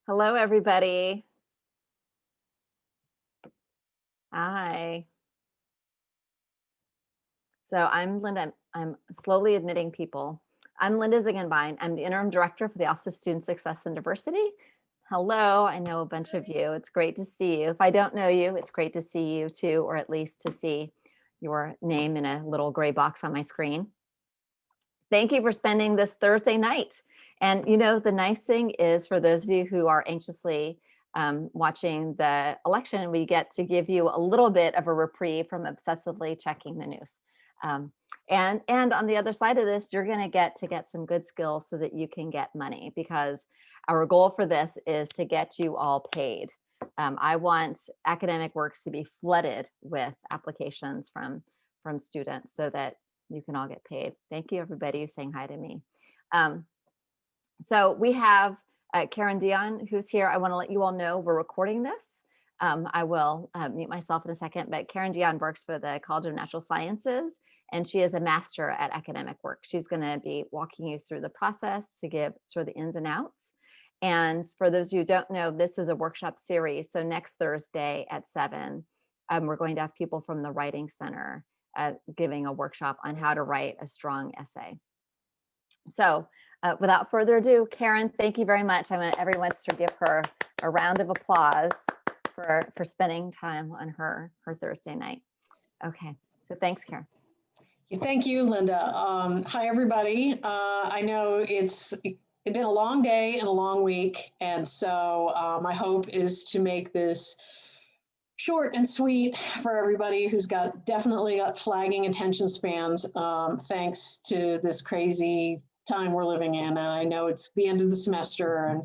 Hello, everybody. Hi. So I'm Linda. I'm slowly admitting people. I'm Linda Ziegenbein. I'm the interim director for the Office of Student Success and Diversity. Hello, I know a bunch of you. It's great to see you. If I don't know you, it's great to see you too, or at least to see your name in a little gray box on my screen. Thank you for spending this Thursday night. And you know, the nice thing is for those of you who are anxiously watching the election, we get to give you a little bit of a reprieve from obsessively checking the news. And on the other side of this, you're going to get some good skills so that you can get money, because our goal for this is to get you all paid. I want academic works to be flooded with applications from students so that you can all get paid. Thank you, everybody, who's saying hi to me. So we have Karen Dionne, who's here. I want to let you all know we're recording this. I will mute myself in a second, but Karen Dionne works for the College of Natural Sciences, and she is a master at academic work. She's going to be walking you through the process to give sort of the ins and outs. And for those of you who don't know, this is a workshop series. So next Thursday at 7, we're going to have people from the Writing Center giving a workshop on how to write a strong essay. So without further ado, Karen, thank you very much. I want everyone to give her a round of applause for spending time on her Thursday night. Okay, so thanks, Karen. Thank you, Linda. Hi, everybody. I know it's been a long day and a long week, and so my hope is to make this short and sweet for everybody who's definitely got flagging attention spans, thanks to this crazy time we're living in. And I know it's the end of the semester and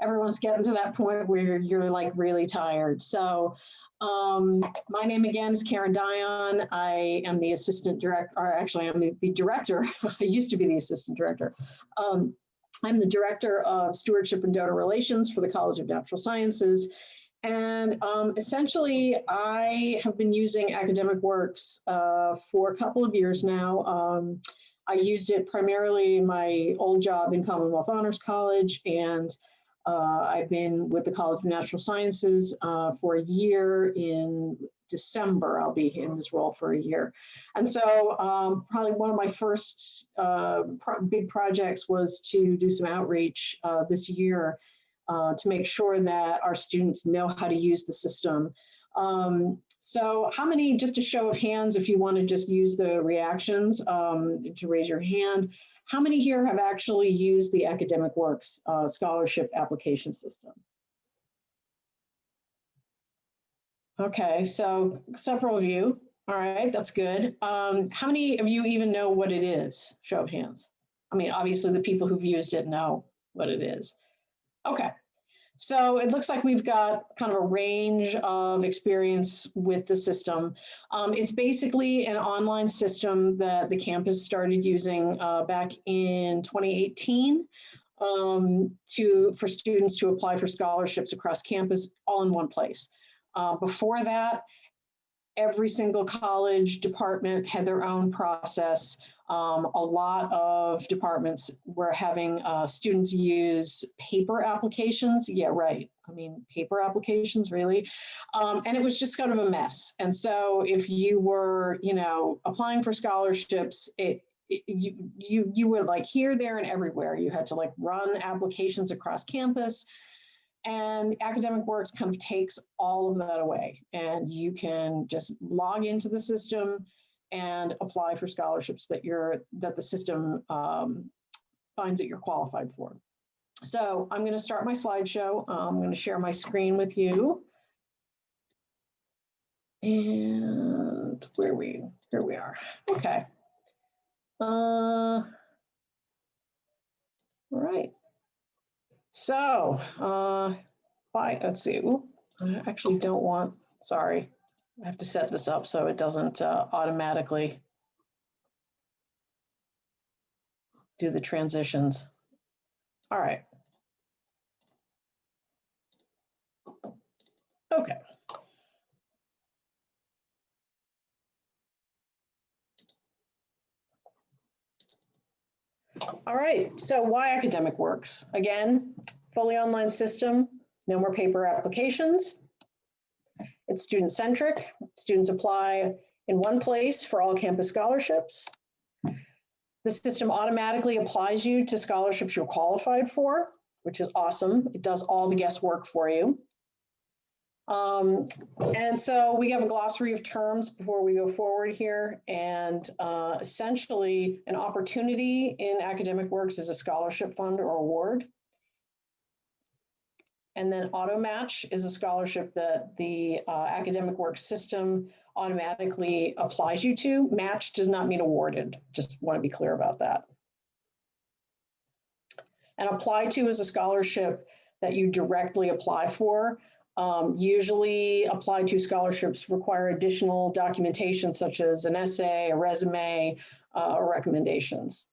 everyone's getting to that point where you're like really tired. So my name again is Karen Dionne. I am the assistant director, or actually I'm the director. I used to be the assistant director. I'm the director of Stewardship and Donor Relations for the College of Natural Sciences. And essentially, I have been using Academic Works for a couple of years now. I used it primarily in my old job in Commonwealth Honors College, and I've been with the College of Natural Sciences for a year. In December, I'll be in this role for a year. And so probably one of my first big projects was to do some outreach this year to make sure that our students know how to use the system. So how many, just a show of hands, if you want to just use the reactions to raise your hand, how many here have actually used the Academic Works scholarship application system? Okay, so several of you. All right, that's good. How many of you even know what it is? Show of hands. I mean, obviously the people who've used it know what it is. Okay, so it looks like we've got kind of a range of experience with the system. It's basically an online system that the campus started using back in 2018 for students to apply for scholarships across campus all in one place. Before that, every single college department had their own process. A lot of departments were having students use paper applications. Yeah, right. I mean, paper applications, really. And it was just kind of a mess. And so if you were, applying for scholarships, you were like here, there, and everywhere. You had to like run applications across campus. And Academic Works kind of takes all of that away, and you can just log into the system and apply for scholarships that the system finds that you're qualified for. So I'm going to start my slideshow. I'm going to share my screen with you, and here we are. Okay. All right. So, let's see. Ooh, I actually don't want, sorry. I have to set this up so it doesn't automatically do the transitions. All right. Okay. All right, so why Academic Works? Again, fully online system, No more paper applications. It's student-centric. Students apply in one place for all campus scholarships. The system automatically applies you to scholarships you're qualified for, which is awesome. It does all the guesswork for you. And so we have a glossary of terms before we go forward here. And essentially, an opportunity in Academic Works is a scholarship fund or award. And then auto match is a scholarship that the Academic Works system automatically applies you to. Match does not mean awarded. Just want to be clear about that. And apply to is a scholarship that you directly apply for. Usually apply to scholarships require additional documentation such as an essay, a resume, or recommendations.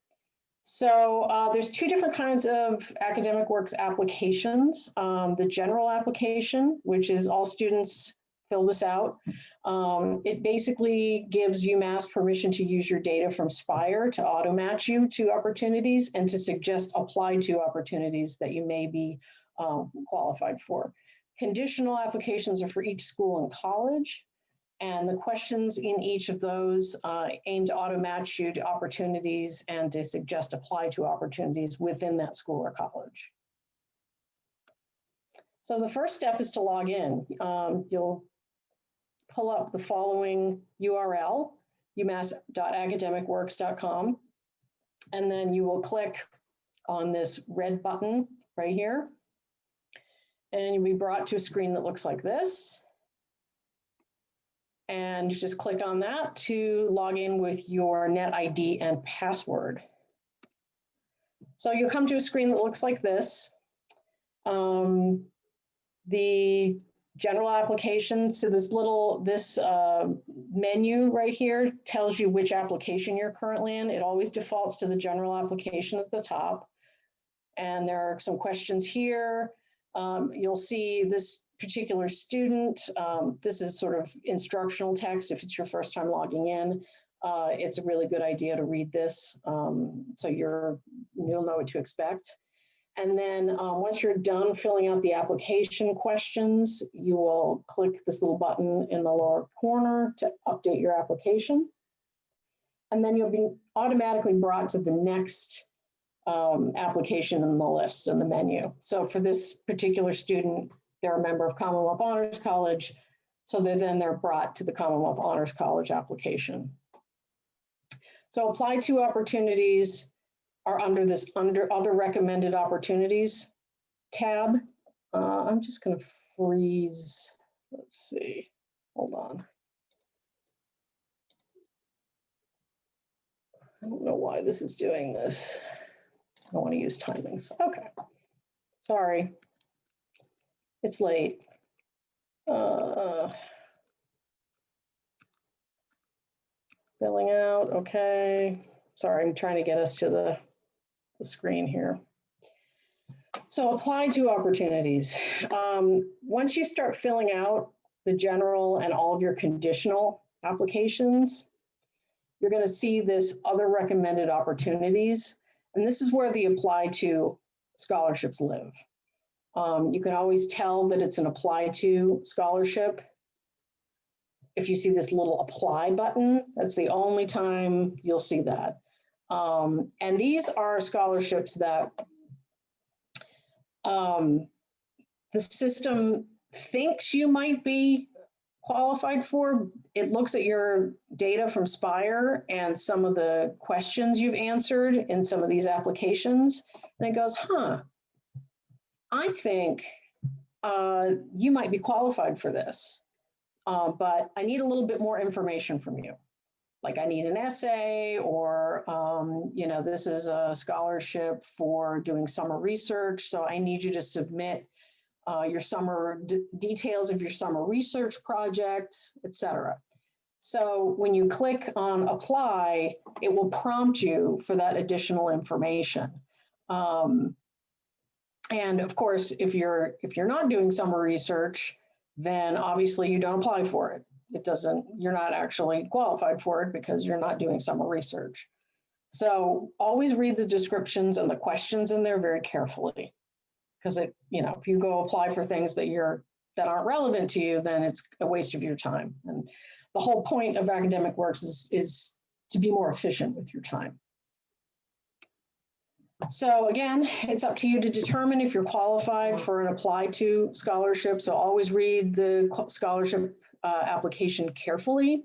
So there's two different kinds of Academic Works applications. The general application, which is all students fill this out. It basically gives UMass permission to use your data from Spire to auto match you to opportunities and to suggest apply to opportunities that you may be qualified for. Conditional applications are for each school and college. And the questions in each of those aim to auto match you to opportunities and to suggest apply to opportunities within that school or college. So the first step is to log in. You'll pull up the following URL, umass.academicworks.com, and then you will click on this red button right here, and you'll be brought to a screen that looks like this. And you just click on that to log in with your net ID and password. So you'll come to a screen that looks like this. The general application, so this menu right here tells you which application you're currently in. It always defaults to the general application at the top. And there are some questions here. You'll see this particular student. This is sort of instructional text. If it's your first time logging in, it's a really good idea to read this so you'll know what to expect. And then once you're done filling out the application questions, you will click this little button in the lower corner to update your application. And then you'll be automatically brought to the next application in the list in the menu. So for this particular student, they're a member of Commonwealth Honors College, so they're brought to the Commonwealth Honors College application. So apply to opportunities are under this other recommended opportunities tab. I'm just going to freeze. Let's see. Hold on. I don't know why this is doing this. I want to use timings. Okay. Sorry. It's late. Filling out, okay. Sorry, I'm trying to get us to the screen here. So apply to opportunities. Once you start filling out the general and all of your conditional applications, you're going to see this other recommended opportunities. And this is where the apply to scholarships live. You can always tell that it's an apply to scholarship. If you see this little apply button, that's the only time you'll see that. And these are scholarships that the system thinks you might be qualified for. It looks at your data from Spire and some of the questions you've answered in some of these applications, and it goes, huh, I think you might be qualified for this, but I need a little bit more information from you. Like I need an essay, or this is a scholarship for doing summer research, so I need you to submit your summer details of your summer research project, etc. So when you click on apply, it will prompt you for that additional information. And of course, if you're not doing summer research, then obviously you don't apply for it. You're not actually qualified for it because you're not doing summer research. So always read the descriptions and the questions in there very carefully. because if you go apply for things that aren't relevant to you, then it's a waste of your time. And the whole point of Academic Works is to be more efficient with your time. So again, it's up to you to determine if you're qualified for an apply to scholarship. So always read the scholarship application carefully.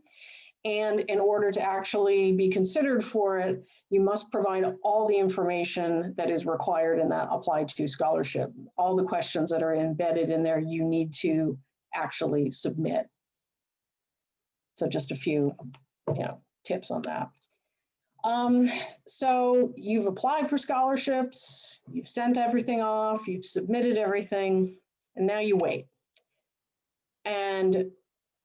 And in order to actually be considered for it, you must provide all the information that is required in that apply to scholarship. All the questions that are embedded in there, you need to actually submit. So just a few tips on that. So you've applied for scholarships, you've sent everything off, you've submitted everything, and now you wait. And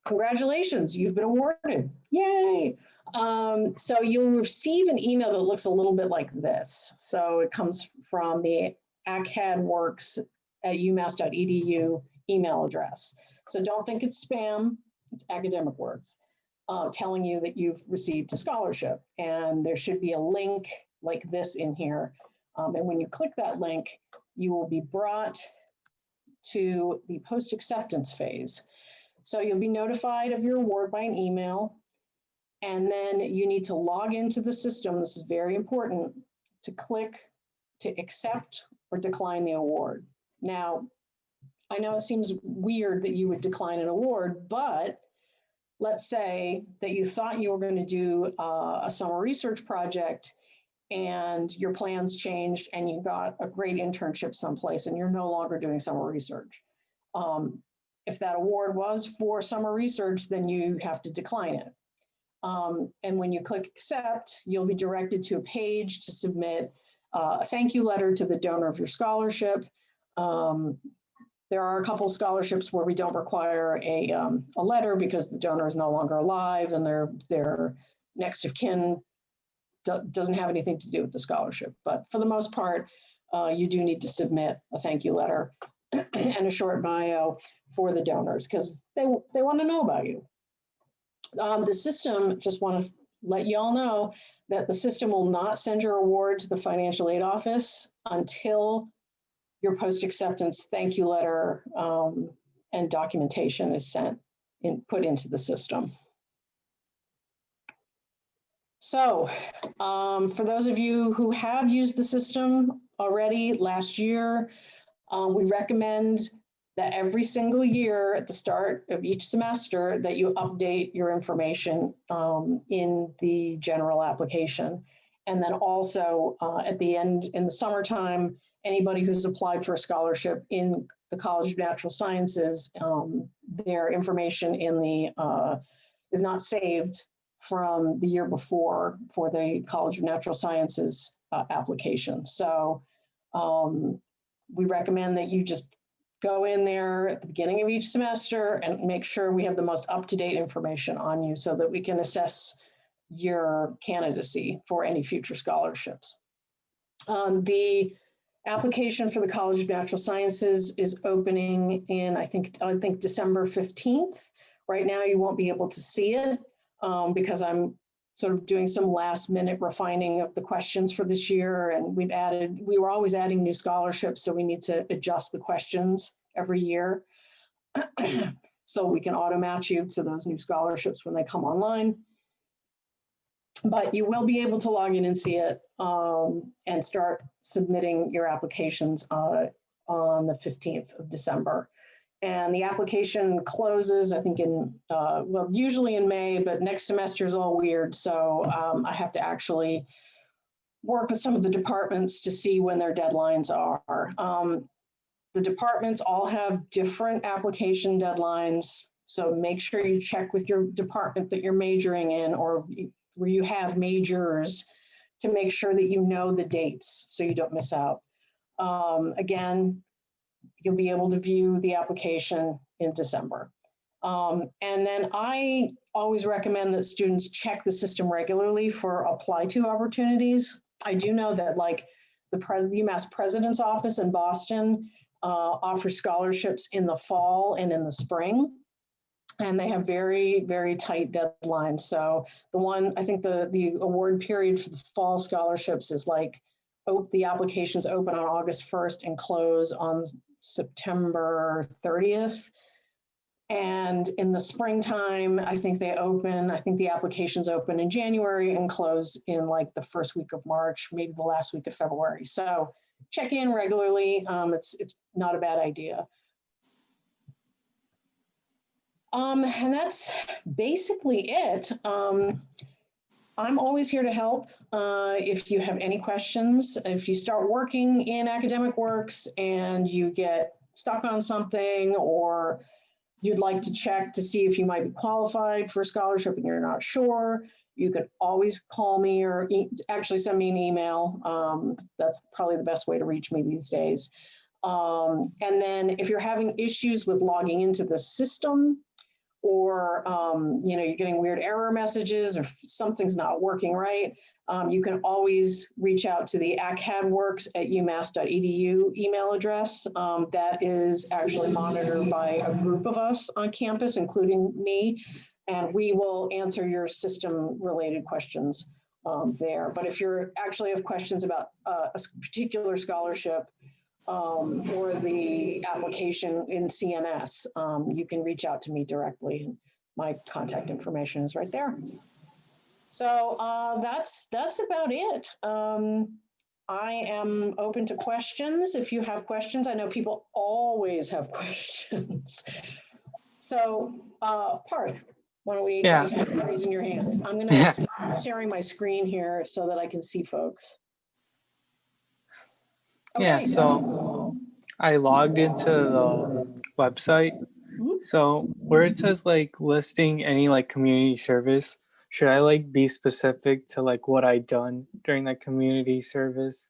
congratulations, you've been awarded. Yay! So you'll receive an email that looks a little bit like this. So it comes from the acadworks@umass.edu email address. So don't think it's spam, it's Academic Works telling you that you've received a scholarship. And there should be a link like this in here. And when you click that link, you will be brought to the post-acceptance phase. So you'll be notified of your award by an email, and then you need to log into the system. This is very important to click to accept or decline the award. Now, I know it seems weird that you would decline an award, but let's say that you thought you were going to do a summer research project and your plans changed and you got a great internship someplace and you're no longer doing summer research. If that award was for summer research, then you have to decline it. And when you click accept, you'll be directed to a page to submit a thank you letter to the donor of your scholarship. There are a couple of scholarships where we don't require a letter because the donor is no longer alive and their next of kin doesn't have anything to do with the scholarship. But for the most part, you do need to submit a thank you letter and a short bio for the donors because they want to know about you. The system, just want to let you all know that the system will not send your award to the financial aid office until your post-acceptance thank you letter and documentation is put into the system. So for those of you who have used the system already last year, we recommend that every single year at the start of each semester that you update your information in the general application. And then also at the end, in the summertime, anybody who's applied for a scholarship in the College of Natural Sciences, their information in the is not saved from the year before for the College of Natural Sciences application. So we recommend that you just go in there at the beginning of each semester and make sure we have the most up-to-date information on you so that we can assess your candidacy for any future scholarships. The application for the College of Natural Sciences is opening in, I think December 15th. Right now, you won't be able to see it because I'm sort of doing some last minute refining of the questions for this year. And we were always adding new scholarships, so we need to adjust the questions every year so we can auto match you to those new scholarships when they come online. But you will be able to log in and see it and start submitting your applications on the 15th of December. And the application closes, I think well, usually in May, but next semester is all weird. So I have to actually work with some of the departments to see when their deadlines are. The departments all have different application deadlines. So make sure you check with your department that you're majoring in or where you have majors to make sure that you know the dates so you don't miss out. Again, you'll be able to view the application in December. And then I always recommend that students check the system regularly for apply to opportunities. I do know that like the UMass President's Office in Boston offers scholarships in the fall and in the spring. And they have very, very tight deadlines. So I think the award period for the fall scholarships is like the applications open on August 1st and close on September 30th. And in the springtime, I think the applications open in January and close in like the first week of March, maybe the last week of February. So check in regularly. It's not a bad idea. And that's basically it. I'm always here to help. If you have any questions, if you start working in academic works and you get stuck on something, or you'd like to check to see if you might be qualified for a scholarship and you're not sure, you can always call me or actually send me an email. That's probably the best way to reach me these days. And then if you're having issues with logging into the system, or you're getting weird error messages, or something's not working right, you can always reach out to the acadworks@umass.edu email address. That is actually monitored by a group of us on campus, including me, and we will answer your system-related questions there. But if you actually have questions about a particular scholarship, or the application in CNS, you can reach out to me directly. My contact information is right there. So that's about it. I am open to questions. If you have questions, I know people always have questions. So Parth, why don't we start raising your hand? I'm gonna stop sharing my screen here so that I can see folks. Okay. Yeah, so I logged into the website. So where it says like listing any like community service, should I like be specific to like what I done during that community service?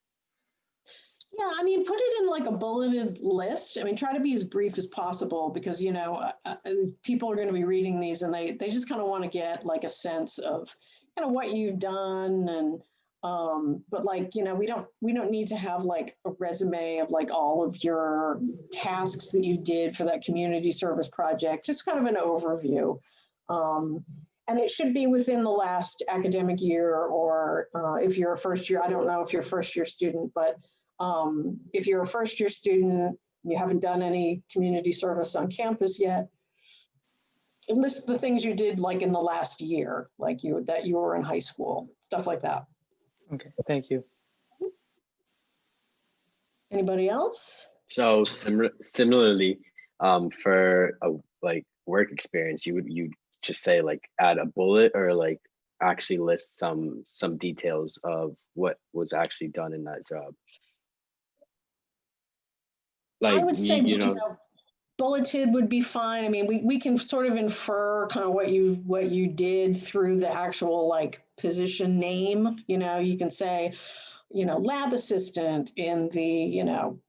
Yeah, I mean, put it in like a bulleted list. I mean, try to be as brief as possible, because, people are going to be reading these and they just kind of want to get like a sense of kind of what you've done. And but like, we don't need to have like a resume of like all of your tasks that you did for that community service project, just kind of an overview. And it should be within the last academic year, or if you're a first year, I don't know if you're a first year student, but if you're a first year student, you haven't done any community service on campus yet, list the things you did like in the last year, like that you were in high school, stuff like that. Okay, thank you. Anybody else? So similarly, for a like work experience, you just say like add a bullet, or like actually list some details of what was actually done in that job. Like, I would say, bulleted would be fine. I mean, we can sort of infer kind of what you did through the actual like position name. You can say, lab assistant in the,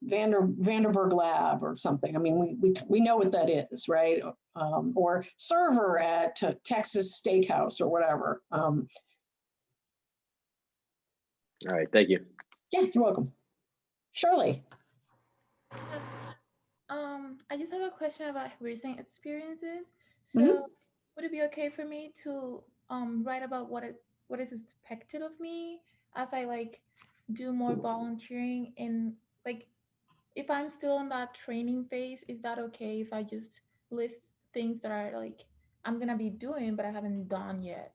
Vanderburg lab or something. I mean, we know what that is, right? Or server at Texas Steakhouse or whatever. All right, thank you. Yeah, you're welcome. Shirley. I just have a question about recent experiences. So would it be okay for me to write about what is expected of me as I like do more volunteering, in like if I'm still in that training phase? Is that okay if I just list things that are like I'm gonna be doing but I haven't done yet?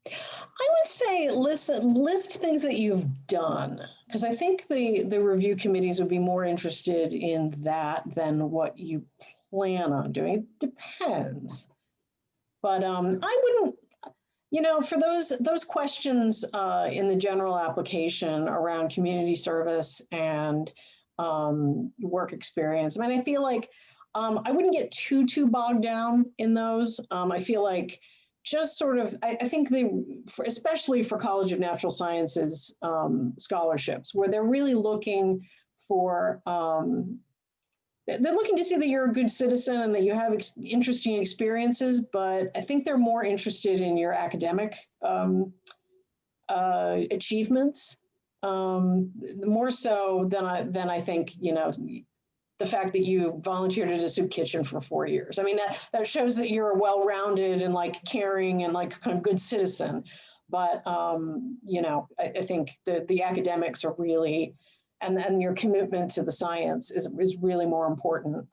I would say list things that you've done, because I think the review committees would be more interested in that than what you plan on doing. It depends. But I wouldn't, for those questions in the general application around community service and work experience, I mean, I feel like I wouldn't get too bogged down in those. I feel like just sort of, I think especially for College of Natural Sciences scholarships, where they're really looking for, they're looking to see that you're a good citizen and that you have interesting experiences, but I think they're more interested in your academic achievements, more so than I think, the fact that you volunteered at a soup kitchen for 4 years. I mean, that shows that you're a well-rounded and like caring and like kind of good citizen. But, I think the academics are really, and your commitment to the science is really more important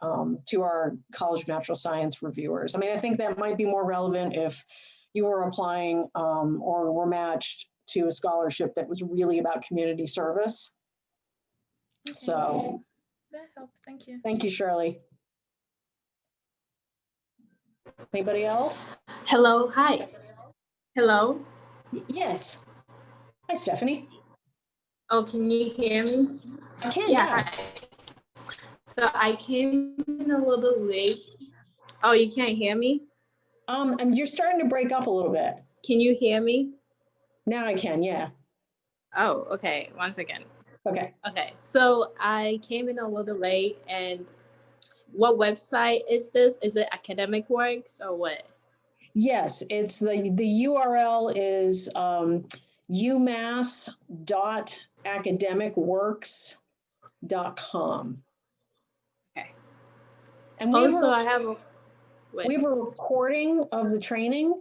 to our College of Natural Science reviewers. I mean, I think that might be more relevant if you were applying or were matched to a scholarship that was really about community service. Okay. So That helps. Thank you. thank you, Shirley. Anybody else? Hello, hi. Hello. Yes. Hi, Stephanie. Oh, can you hear me? I can, Yeah, yeah. hi. So I came in a little late. Oh, you can't hear me? And you're starting to break up a little bit. Can you hear me? Now I can, yeah. Oh, okay. One second. Okay. Okay, so I came in a little late, and what website is this? Is it Academic Works or what? Yes, it's the URL is umass.academicworks.com. Okay. And Also, I have a we have a recording of the training.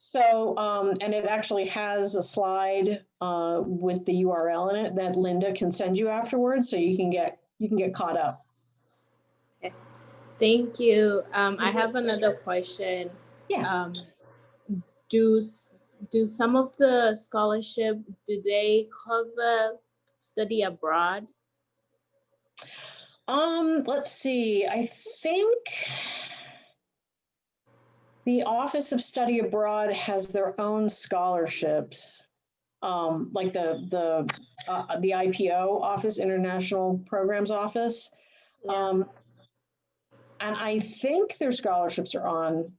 So, and it actually has a slide with the URL in it that Linda can send you afterwards, so you can get caught up. Okay. Thank you. I have another question. Yeah. Do some of the scholarship, do they cover study abroad? Let's see. I think the Office of Study Abroad has their own scholarships, like the IPO office, International Programs Office. Yeah. And I think their scholarships are on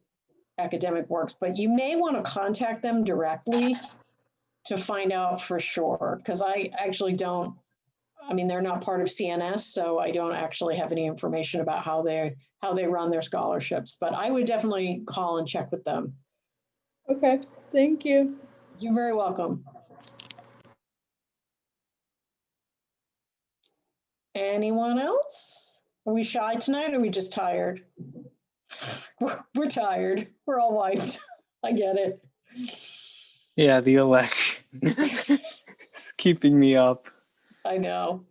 Academic Works, but you may want to contact them directly to find out for sure, because I actually don't, I mean, they're not part of CNS, so I don't actually have any information about how they run their scholarships, but I would definitely call and check with them. Okay, thank you. You're very welcome. Anyone else? Are we shy tonight, or are we just tired? We're tired. We're all wiped. I get it. Yeah, the election is keeping me up. I know.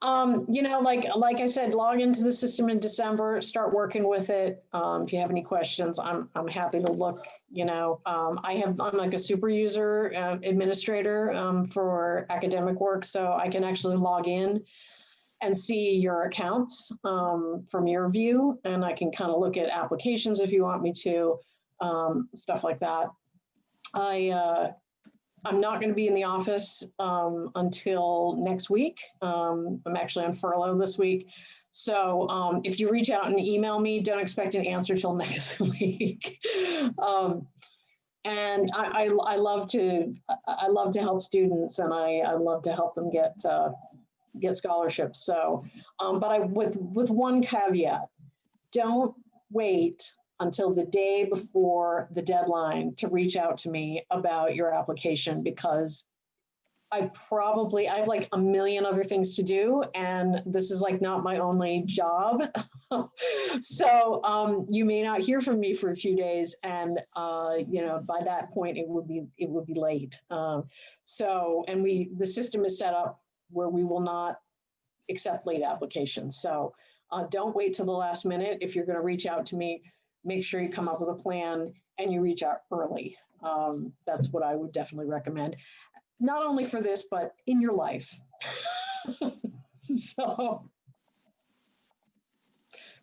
Like I said, log into the system in December, start working with it. If you have any questions, I'm happy to look. I'm like a super user administrator for Academic Work, so I can actually log in and see your accounts from your view, and I can kind of look at applications if you want me to, stuff like that. I'm not going to be in the office until next week. I'm actually on furlough this week. So if you reach out and email me, don't expect an answer till next week. And I love to help students, and I love to help them get scholarships. So, but with one caveat, don't wait until the day before the deadline to reach out to me about your application, because I have like a million other things to do, and this is like not my only job. So you may not hear from me for a few days, and by that point it would be late. So, and the system is set up where we will not accept late applications. So don't wait till the last minute. If you're going to reach out to me, make sure you come up with a plan and you reach out early. That's what I would definitely recommend. Not only for this, but in your life. So,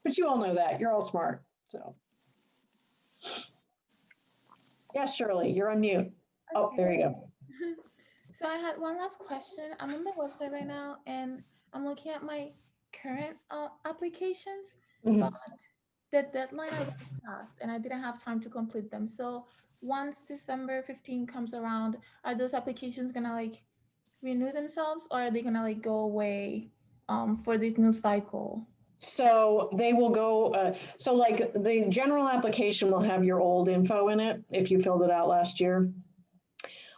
but you all know that. You're all smart. So, yes, Shirley, you're on mute. Oh, there you go. So I had one last question. I'm on the website right now, and I'm looking at my current applications, but the deadline already passed, and I didn't have time to complete them. So once December 15 comes around, are those applications gonna like renew themselves, or are they gonna like go away for this new cycle? So they will go, so like the general application will have your old info in it if you filled it out last year.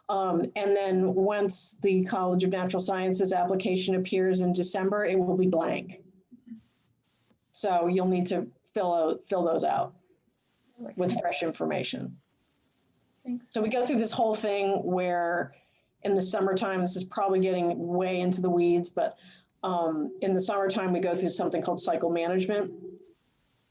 And then once the College of Natural Sciences application appears in December, it will be blank. So you'll need to fill those out with fresh information. Thanks. So we go through this whole thing where in the summertime, this is probably getting way into the weeds, but in the summertime, we go through something called cycle management,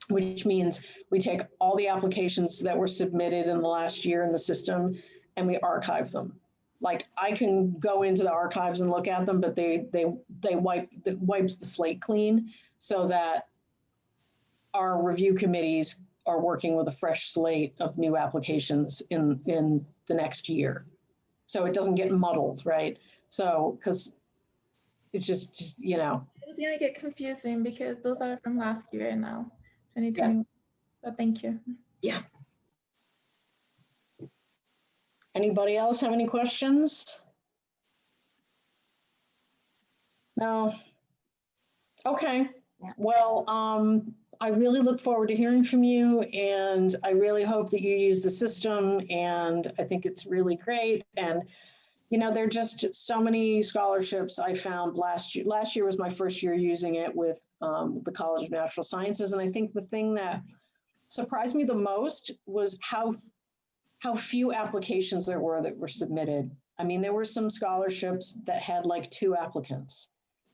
which means we take all the applications that were submitted in the last year in the system and we archive them. Like I can go into the archives and look at them, but they wipes the slate clean so that our review committees are working with a fresh slate of new applications in the next year. So it doesn't get muddled, right? So, because it's just, you know. It was gonna get confusing because those are from last year and now 2021. Yeah. But thank you. Yeah. Anybody else have any questions? No. Okay. Yeah. Well, I really look forward to hearing from you, and I really hope that you use the system, and I think it's really great. And you know, there are just so many scholarships I found last year. Last year was my first year using it with the College of Natural Sciences, and I think the thing that surprised me the most was how few applications there were that were submitted. I mean, there were some scholarships that had like 2 applicants.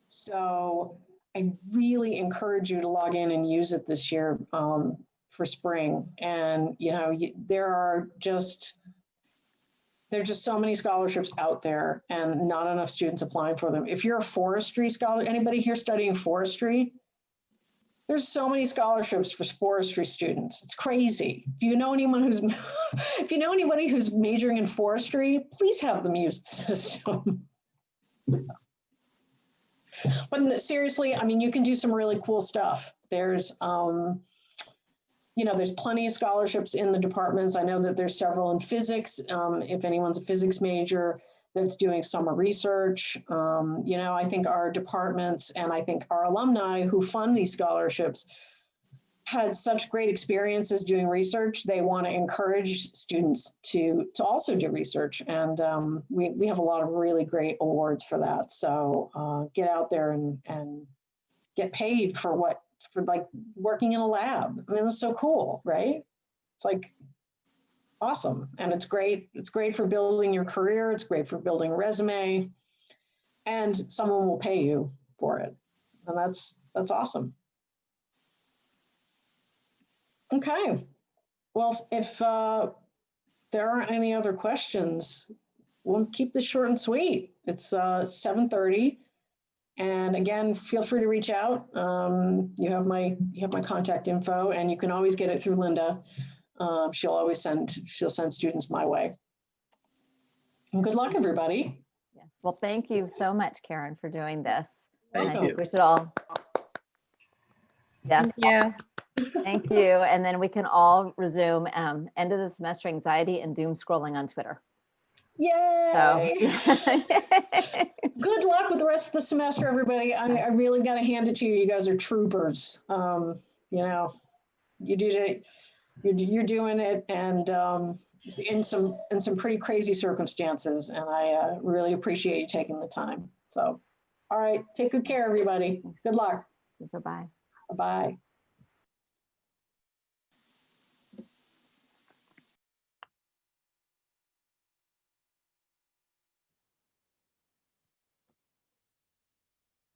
So I really encourage you to log in and use it this year for spring. And, you know, there are just so many scholarships out there and not enough students applying for them. If you're a forestry scholar, anybody here studying forestry, there's so many scholarships for forestry students. It's crazy. If you know anyone who's, if you know anybody who's majoring in forestry, please have them use the system. But seriously, I mean, you can do some really cool stuff. There's, you know, there's plenty of scholarships in the departments. I know that there's several in physics. If anyone's a physics major that's doing summer research, you know, I think our departments and I think our alumni who fund these scholarships had such great experiences doing research. They want to encourage students to also do research. And we have a lot of really great awards for that. So get out there and get paid for like working in a lab. I mean, that's so cool, right? It's like awesome. And it's great. It's great for building your career. It's great for building a resume, and someone will pay you for it. And that's awesome. Okay. Well, if there aren't any other questions, we'll keep this short and sweet. It's 7:30. And again, feel free to reach out. You have my contact info, and you can always get it through Linda. She'll send students my way. And good luck, everybody. Yes. Well, thank you so much, Karen, for doing this. Thank and I you. think we should all. Yes. Yeah. Thank you. And then we can all resume end of the semester anxiety and doom scrolling on Twitter. Yay! So. Good luck with the rest of the semester, everybody. I really got to hand it to you. You guys are troopers. You know, you did it. You're doing it, and in some pretty crazy circumstances. And I really appreciate you taking the time. So, all right, take good care, everybody. Good luck. Bye-bye. Bye-bye.